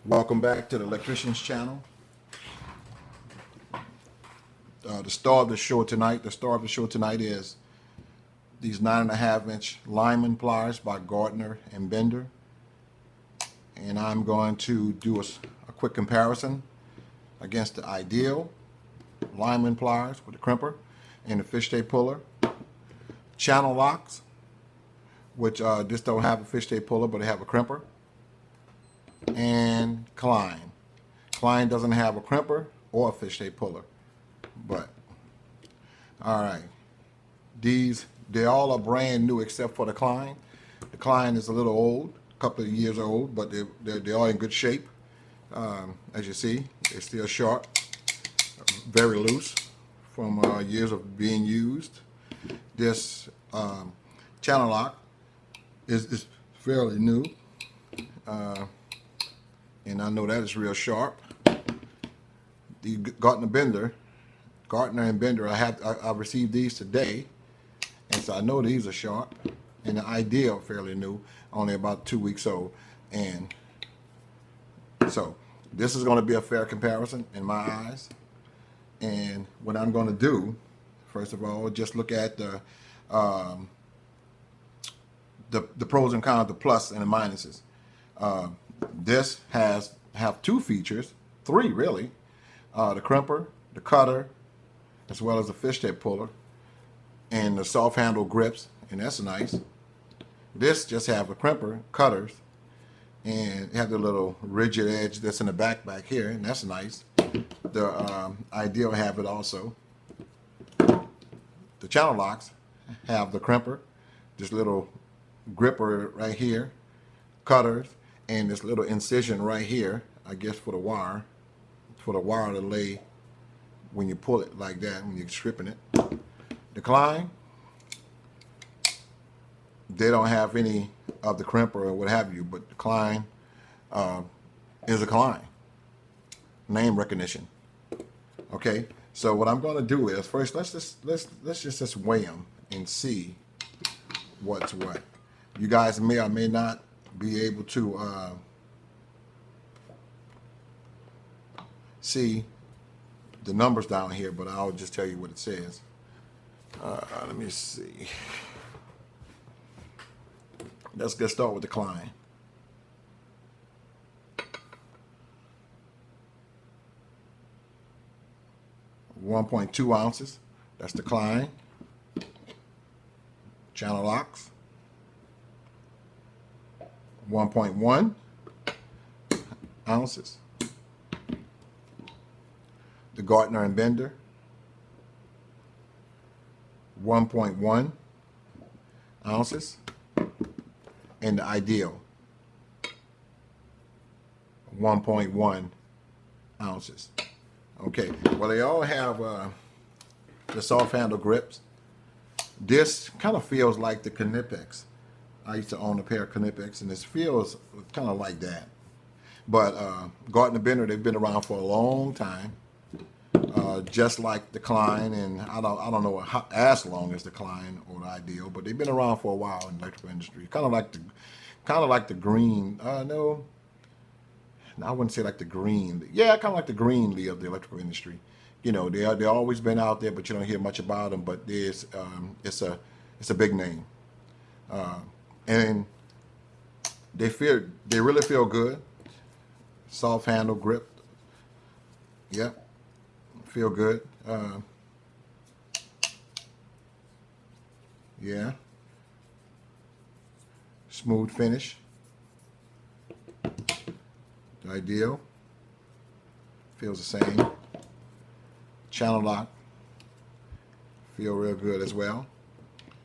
Welcome back to the Electrician's Channel. The star of the show tonight. The star of the show tonight is these 9.5-inch lineman pliers by Gardner and Bender, and I'm going to do a quick comparison against the ideal lineman pliers with the crimper and the fishtail puller. Channellocks, which just don't have a fishtail puller but they have a crimper, and Klein. Klein doesn't have a crimper or a fishtail puller, but all right, they all are brand new except for the Klein. The Klein is a little old, a couple of years old, but they are in good shape. As you see, they're still sharp, very loose from years of being used. This Channellock is fairly new, and I know that is real sharp. The Gardner and Bender, I received these today, and so I know these are sharp. And the Ideal, fairly new, only about 2 weeks old, and so this is going to be a fair comparison in my eyes. And what I'm going to do, first of all, just look at the pros and cons, the plus and the minuses. This have two features, three really: the crimper, the cutter, as well as the fishtail puller, and the soft handle grips, and that's nice. This just have the crimper, cutters, and have the little rigid edge that's in the back here, and that's nice. The Ideal have it also. The Channellocks have the crimper, this little gripper right here, cutters, and this little incision right here, I guess for the wire to lay when you pull it like that, when you're stripping it. The Klein, they don't have any of the crimper or what have you, but the Klein is a Klein. Name recognition. Okay, so what I'm going to do is first let's just weigh them and see what's what. You guys may or may not be able to see the numbers down here, but I'll just tell you what it says. Let me see. Let's get started with the Klein. .2 ounces. That's the Klein. Channellocks. 1.1 ounces. The Gardner and Bender. 1.1 ounces. And the Ideal. 1.1 ounces. Okay, well, they all have the soft handle grips. This kind of feels like the Knipex. I used to own a pair of Knipex, and this feels kind of like that. But Gardner Bender, they've been around for a long time, just like the Klein, and I don't know how, as long as the Klein or the Ideal, but they've been around for a while in the electrical industry. Kind of like the green. No, I wouldn't say like the green. Yeah, kind of like the Greenlee of the electrical industry. You know, they're always been out there, but you don't hear much about them. But there's it's a big name, and they really feel good. Soft handle grip. Yep, feel good. Yeah, smooth finish. The Ideal feels the same. Channellock feel real good as well.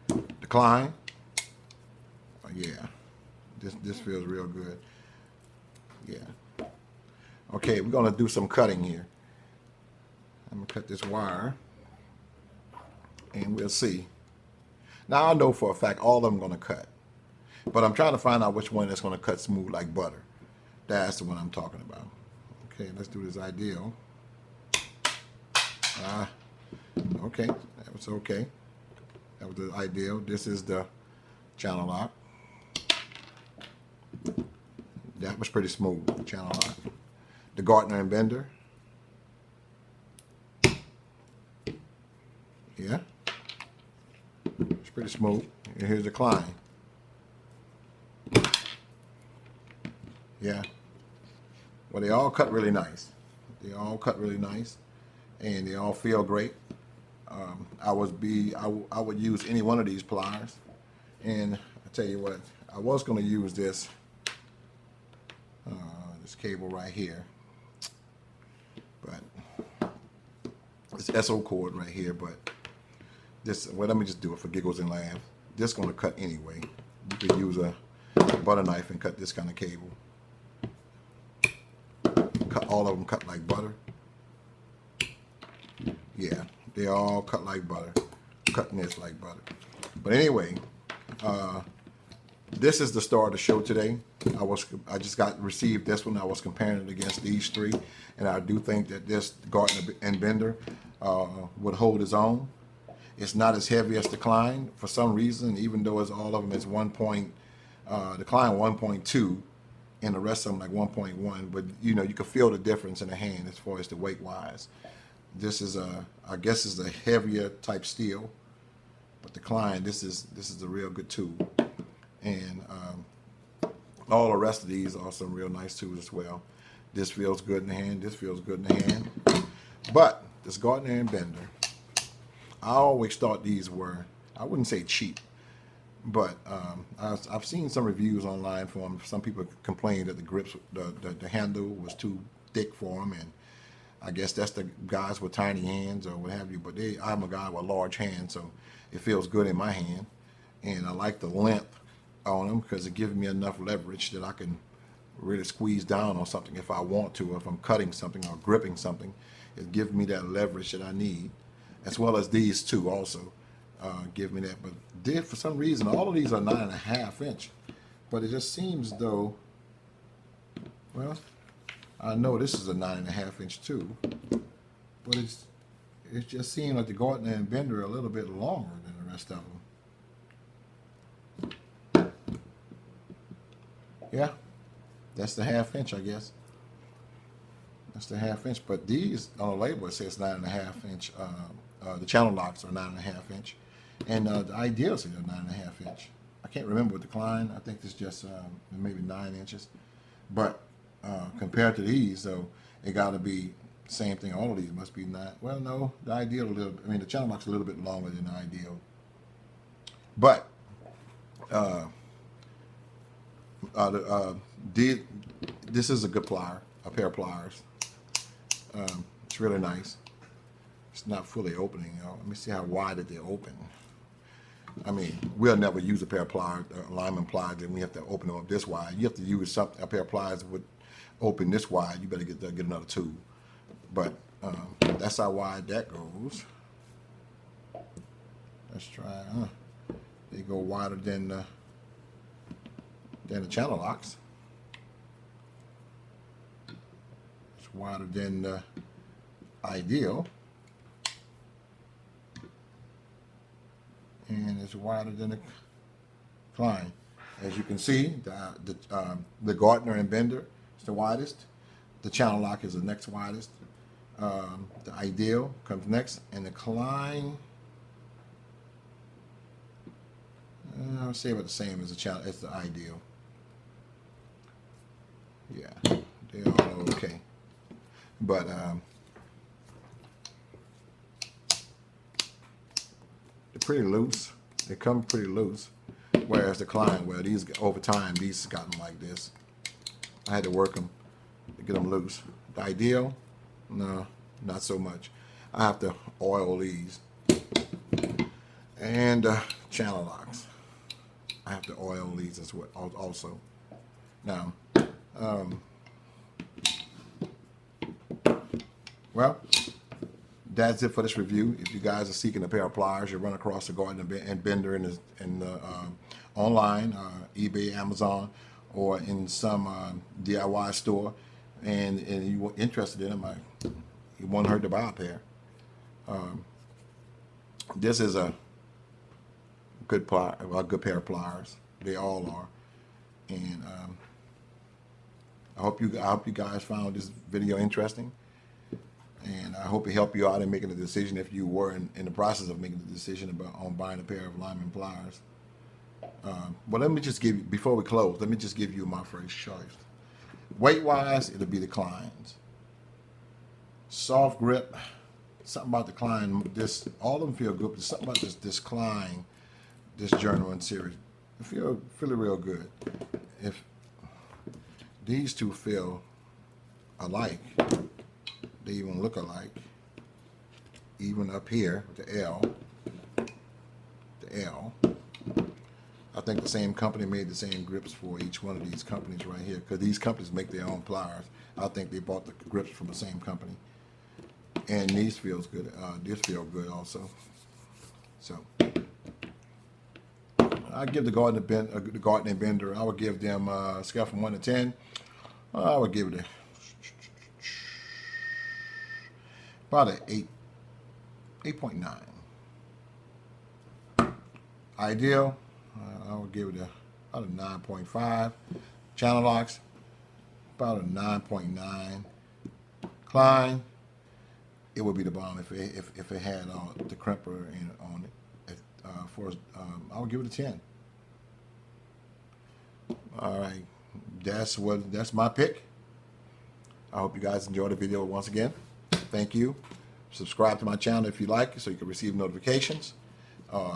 The Klein, oh yeah, this feels real good. Yeah. Okay, we're gonna do some cutting here. I'm gonna cut this wire, and we'll see. Now I know for a fact all of them gonna cut, but I'm trying to find out which one is gonna cut smooth like butter. That's the one I'm talking about. Okay, let's do this Ideal. Okay, that was okay. That was the Ideal. This is the Channellock. That was pretty smooth, Channellock. The Gardner and Bender. Yeah. It's pretty smooth. And here's the Klein. Yeah. Well, they all cut really nice. They all cut really nice, and they all feel great. I would use any one of these pliers, and I tell you what, I was going to use this this cable right here, but it's SO cord right here. But this, well, let me just do it for giggles and laughs. This is going to cut anyway. You could use a butter knife and cut this kind of cable. Cut all of them cut like butter. Yeah, they all cut like butter. Cutting this like butter. But anyway, this is the star of the show today. I just received this one. I was comparing it against these three, and I do think that this Gardner and Bender would hold its own. It's not as heavy as the Klein for some reason, even though it's all of them is 1 point. The Klein 1.2, and the rest of them like 1.1. But you know, you can feel the difference in the hand as far as the weight wise. This is I guess is a heavier type steel, but the Klein, this is a real good tool, and all the rest of these are some real nice tools as well. This feels good in the hand. This feels good in the hand. But this Gardner and Bender, I always thought these were, I wouldn't say cheap, but I've seen some reviews online for them. Some people complained that the grips, the handle was too thick for them, and I guess that's the guys with tiny hands or what have you. But I'm a guy with large hands, so it feels good in my hand, and I like the length on them because it gives me enough leverage that I can really squeeze down on something if I want to. If I'm cutting something or gripping something, it gives me that leverage that I need, as well as these two also. Give me that, but for some reason all of these are 9.5 inch, but it just seems though, well, I know this is a 9.5 inch too, but it just seems like the Gardner and Bender are a little bit longer than the rest of them. Yeah, that's the 1/2 inch, I guess. That's the 1/2 inch, but these on the label it says 9.5 inch. The Channellocks are 9.5 inch. And the Ideals are 9.5 inch. I can't remember with the Klein. I think it's just maybe 9 inches. But compared to these, though, it got to be the same thing. All of these must be 9. Well, no, the Ideal the Channellock's a little bit longer than the Ideal. But this is a good plier, a pair of pliers. It's really nice. It's not fully opening. Let me see how wide that they open. I mean, we'll never use a pair of pliers, alignment pliers, and we have to open them up this wide. You have to use a pair of pliers that would open this wide. You better get another tool. But that's how wide that goes. Let's try. They go wider than the Channellocks. It's wider than the Ideal. And it's wider than the Klein. As you can see, the Gardner and Bender is the widest. The Channellock is the next widest. The Ideal comes next, and the Klein, I'll say about the same as the Ideal. Yeah, they're all okay. But they're pretty loose. They come pretty loose. Whereas the Klein, well, these over time, these gotten like this. I had to work them to get them loose. The Ideal, no, not so much. I have to oil these. And Channellocks, I have to oil these as well, also. Now, well, that's it for this review. If you guys are seeking a pair of pliers, you run across the Gardner and Bender in the online, eBay, Amazon, or in some DIY store, and you were interested in them, you won't hurt to buy a pair. This is a good pair of pliers. They all are, and I hope you guys found this video interesting, and I hope it helped you out in making a decision if you were in the process of making the decision on buying a pair of lineman pliers. But let me just give you, before we close, let me just give you my first choice. Weight-wise, it'll be the Kleins. Soft grip, something about the Klein, all of them feel good, but something about this Klein, this Journeyman series, it feel real good. If these two feel alike, they even look alike, even up here with the L. I think the same company made the same grips for each one of these companies right here, because these companies make their own pliers. I think they bought the grips from the same company. And these feels good. This feel good also. So I give the Gardner Bender. I would give them scale from 1 to 10. I would give it about an 8.9. Ideal, I would give it about a 9.5. Channellocks, about a 9.9. Klein, it would be the bomb if it had the crimper on it. I would give it a 10. All right, that's my pick. I hope you guys enjoyed the video once again. Thank you. Subscribe to my channel if you like, so you can receive notifications.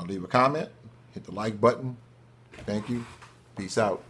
Leave a comment. Hit the like button. Thank you. Peace out.